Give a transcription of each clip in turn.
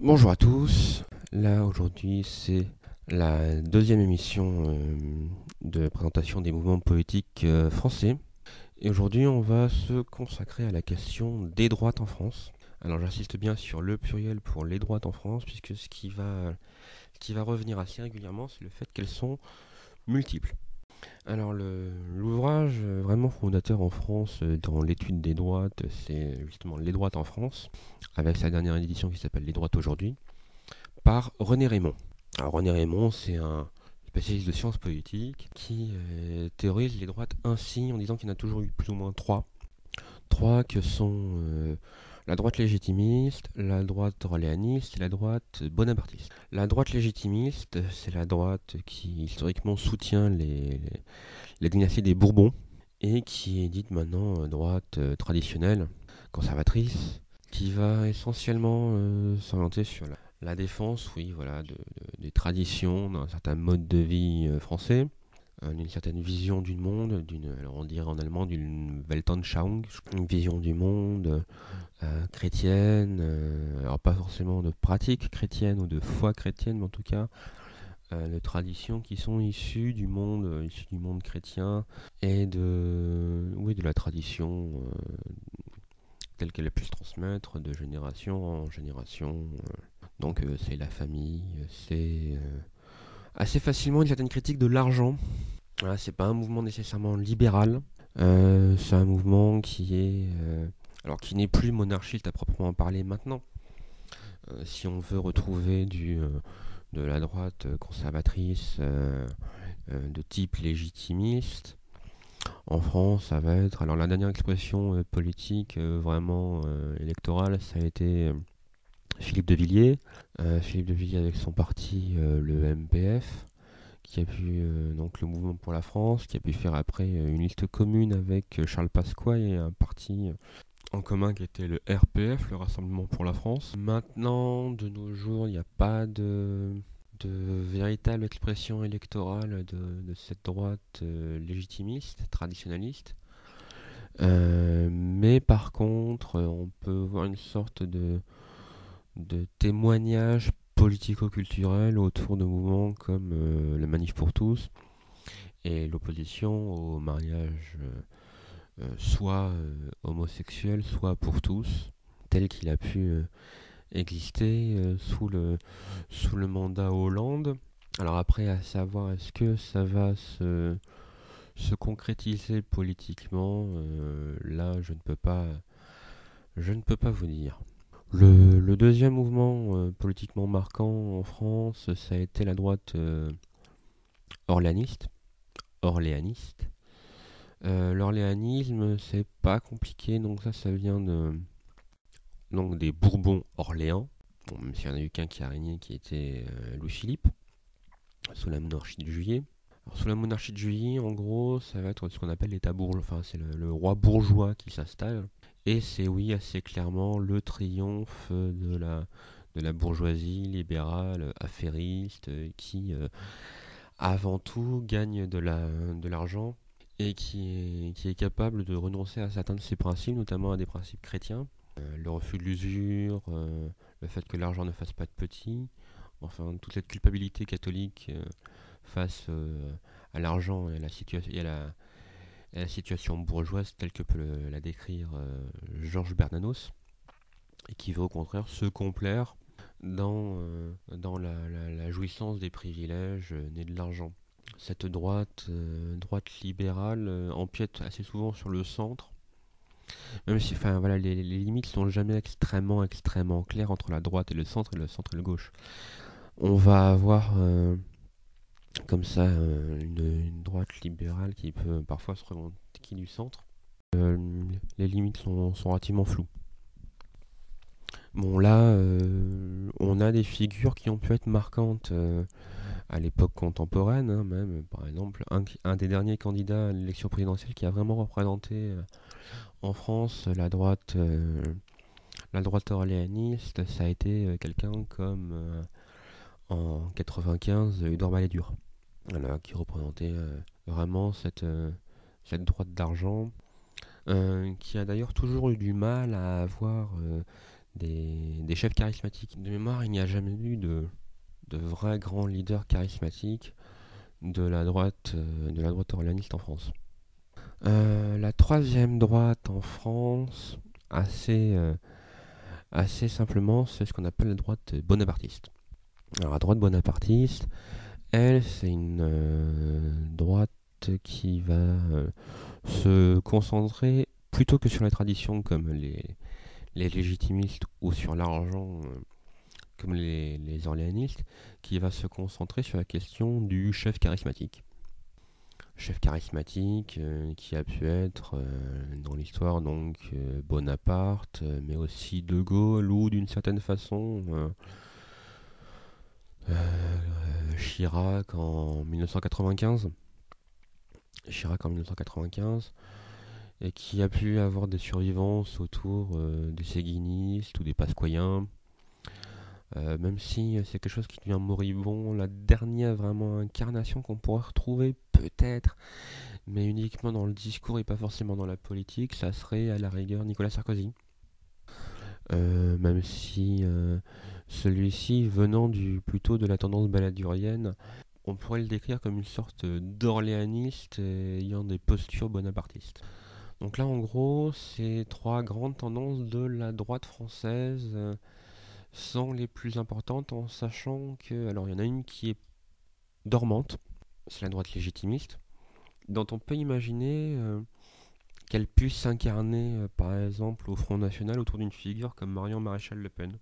Bonjour à tous, là aujourd'hui c'est la deuxième émission de présentation des mouvements politiques français. Et aujourd'hui on va se consacrer à la question des droites en France. Alors j'insiste bien sur le pluriel pour les droites en France, puisque ce qui va revenir assez régulièrement, c'est le fait qu'elles sont multiples. Alors l'ouvrage vraiment fondateur en France dans l'étude des droites, c'est justement Les droites en France, avec sa dernière édition qui s'appelle Les droites aujourd'hui, par René Raymond. Alors René Raymond, c'est un spécialiste de sciences politiques qui théorise les droites ainsi en disant qu'il y en a toujours eu plus ou moins trois. Trois que sont la droite légitimiste, la droite orléaniste et la droite bonapartiste. La droite légitimiste, c'est la droite qui historiquement soutient les dynasties des Bourbons et qui est dite maintenant droite traditionnelle, conservatrice, qui va essentiellement s'orienter sur la défense, oui, voilà, des traditions, d'un certain mode de vie français, d'une certaine vision du monde, alors on dirait en allemand d'une Weltanschauung, une vision du monde chrétienne, alors pas forcément de pratique chrétienne ou de foi chrétienne, mais en tout cas de traditions qui sont issues du monde chrétien et oui, de la tradition telle qu'elle a pu se transmettre de génération en génération. Donc c'est la famille, c'est assez facilement une certaine critique de l'argent. Voilà, c'est pas un mouvement nécessairement libéral, c'est un mouvement qui est alors qui n'est plus monarchiste à proprement parler maintenant. Si on veut retrouver de la droite conservatrice de type légitimiste, en France, ça va être. Alors, la dernière expression politique vraiment électorale, ça a été Philippe de Villiers. Philippe de Villiers avec son parti, le MPF, qui a pu, donc le Mouvement pour la France, qui a pu faire après une liste commune avec Charles Pasqua et un parti en commun qui était le RPF, le Rassemblement pour la France. Maintenant, de nos jours, il n'y a pas de véritable expression électorale de cette droite légitimiste, traditionnaliste. Mais par contre, on peut voir une sorte de témoignage politico-culturel autour de mouvements comme le Manif pour tous et l'opposition au mariage soit homosexuel, soit pour tous, tel qu'il a pu exister sous le mandat Hollande. Alors après, à savoir, est-ce que ça va se concrétiser politiquement, là, je ne peux pas vous dire. Le deuxième mouvement politiquement marquant en France, ça a été la droite orléaniste. Orléaniste. L'orléanisme, c'est pas compliqué, donc ça vient donc des Bourbons Orléans. Bon, même s'il n'y en a eu qu'un qui a régné, qui était Louis-Philippe, sous la monarchie de Juillet. Alors, sous la monarchie de Juillet, en gros, ça va être ce qu'on appelle l'état bourgeois, enfin c'est le roi bourgeois qui s'installe. Et c'est oui assez clairement le triomphe de la bourgeoisie libérale, affairiste, qui avant tout gagne de l'argent et qui est capable de renoncer à certains de ses principes, notamment à des principes chrétiens. Le refus de l'usure, le fait que l'argent ne fasse pas de petits, enfin toute cette culpabilité catholique face à l'argent et à la situation bourgeoise telle que peut la décrire Georges Bernanos, et qui veut au contraire se complaire dans la jouissance des privilèges nés de l'argent. Cette droite libérale empiète assez souvent sur le centre, même si enfin, voilà, les limites sont jamais extrêmement claires entre la droite et le centre et le gauche. On va avoir comme ça une droite libérale qui peut parfois se revendiquer du centre. Euh, les limites sont relativement floues. Bon là, on a des figures qui ont pu être marquantes à l'époque contemporaine, hein, même par exemple un des derniers candidats à l'élection présidentielle qui a vraiment représenté en France la droite orléaniste, ça a été quelqu'un comme en 95 Édouard Balladur, voilà, qui représentait vraiment cette droite d'argent, qui a d'ailleurs toujours eu du mal à avoir des chefs charismatiques. De mémoire, il n'y a jamais eu de vrais grands leaders charismatiques de la droite orléaniste en France. La troisième droite en France, assez simplement, c'est ce qu'on appelle la droite bonapartiste. Alors la droite bonapartiste, elle, c'est une droite qui va se concentrer plutôt que sur la tradition comme les légitimistes ou sur l'argent comme les orléanistes, qui va se concentrer sur la question du chef charismatique. Chef charismatique qui a pu être dans l'histoire donc Bonaparte, mais aussi De Gaulle ou d'une certaine façon Chirac en 1995. Et qui a pu avoir des survivances autour des séguinistes ou des pasquoyens. Même si c'est quelque chose qui devient moribond, la dernière vraiment incarnation qu'on pourrait retrouver peut-être, mais uniquement dans le discours et pas forcément dans la politique, ça serait à la rigueur Nicolas Sarkozy. Même si celui-ci, venant plutôt de la tendance baladurienne, on pourrait le décrire comme une sorte d'orléaniste ayant des postures bonapartistes. Donc là, en gros, c'est trois grandes tendances de la droite française sont les plus importantes, en sachant que, alors il y en a une qui est dormante, c'est la droite légitimiste, dont on peut imaginer qu'elle puisse s'incarner, par exemple, au Front National autour d'une figure comme Marion Maréchal Le Pen.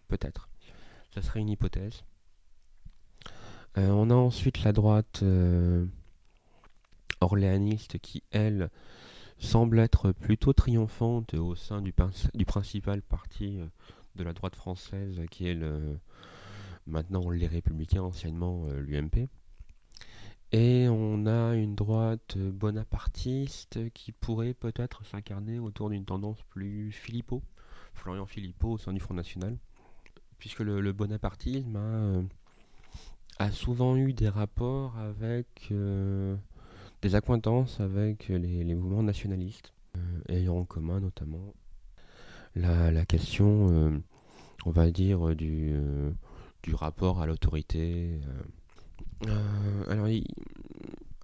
Peut-être. Ça serait une hypothèse. On a ensuite la droite orléaniste qui, elle, semble être plutôt triomphante au sein du principal parti de la droite française qui est maintenant les Républicains, anciennement l'UMP. Et on a une droite bonapartiste qui pourrait peut-être s'incarner autour d'une tendance plus Florian Philippot au sein du Front National, puisque le bonapartisme a souvent eu des rapports avec des accointances avec les mouvements nationalistes, ayant en commun notamment la question, on va dire, du rapport à l'autorité. Alors,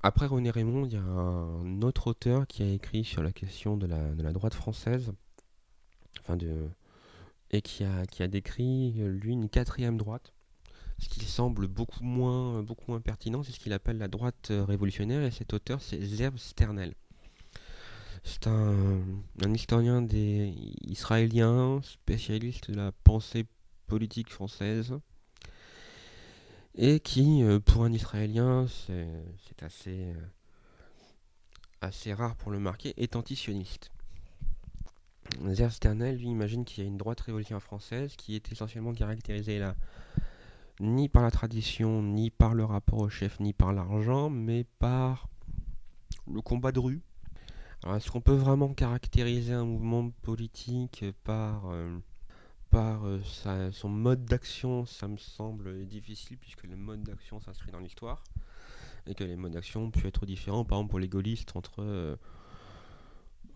après René Raymond, il y a un autre auteur qui a écrit sur la question de la droite française, et qui a décrit, lui, une quatrième droite, ce qui semble beaucoup moins pertinent, c'est ce qu'il appelle la droite révolutionnaire, et cet auteur, c'est Zeev Sternel. C'est un historien des israéliens, spécialiste de la pensée politique française, et qui, pour un Israélien, c'est assez rare pour le marquer, est antisioniste. Zeev Sternel, lui, imagine qu'il y a une droite révolutionnaire française qui est essentiellement caractérisée là, ni par la tradition, ni par le rapport au chef, ni par l'argent, mais par le combat de rue. Alors, est-ce qu'on peut vraiment caractériser un mouvement politique par son mode d'action? Ça me semble difficile, puisque le mode d'action s'inscrit dans l'histoire, et que les modes d'action ont pu être différents, par exemple pour les gaullistes, entre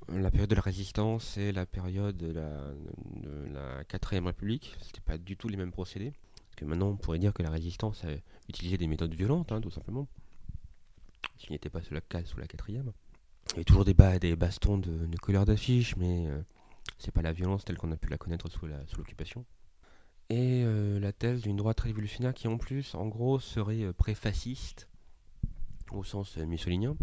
la période de la résistance et la période de la 4ème République. C'était pas du tout les mêmes procédés. Parce que maintenant, on pourrait dire que la résistance a utilisé des méthodes violentes, tout simplement. Ce qui n'était pas sous la 4ème. Il y avait toujours des bastons de couleur d'affiche, mais c'est pas la violence telle qu'on a pu la connaître sous l'occupation. Et la thèse d'une droite révolutionnaire qui, en plus, en gros, serait pré-fasciste, au sens mussolinien.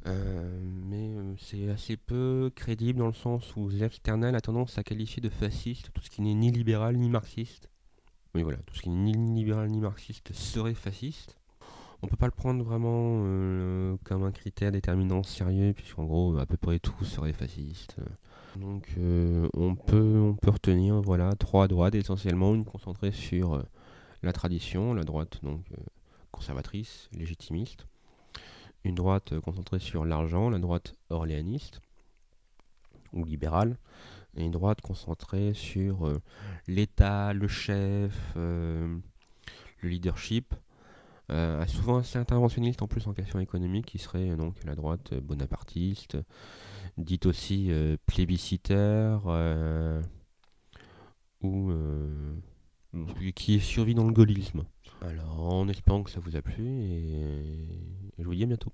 Mais c'est assez peu crédible dans le sens où Zeev Sternel a tendance à qualifier de fasciste tout ce qui n'est ni libéral ni marxiste. Oui, voilà, tout ce qui n'est ni libéral ni marxiste serait fasciste. On peut pas le prendre vraiment comme un critère déterminant sérieux, puisqu'en gros, à peu près tout serait fasciste. Donc, on peut retenir, voilà, trois droites essentiellement, une concentrée sur la tradition, la droite donc conservatrice, légitimiste. Une droite concentrée sur l'argent, la droite orléaniste ou libérale, et une droite concentrée sur l'État, le chef, le leadership, souvent assez interventionniste en plus en question économique, qui serait donc la droite bonapartiste, dite aussi plébiscitaire, ou qui survit dans le gaullisme. Alors, en espérant que ça vous a plu, et je vous dis à bientôt.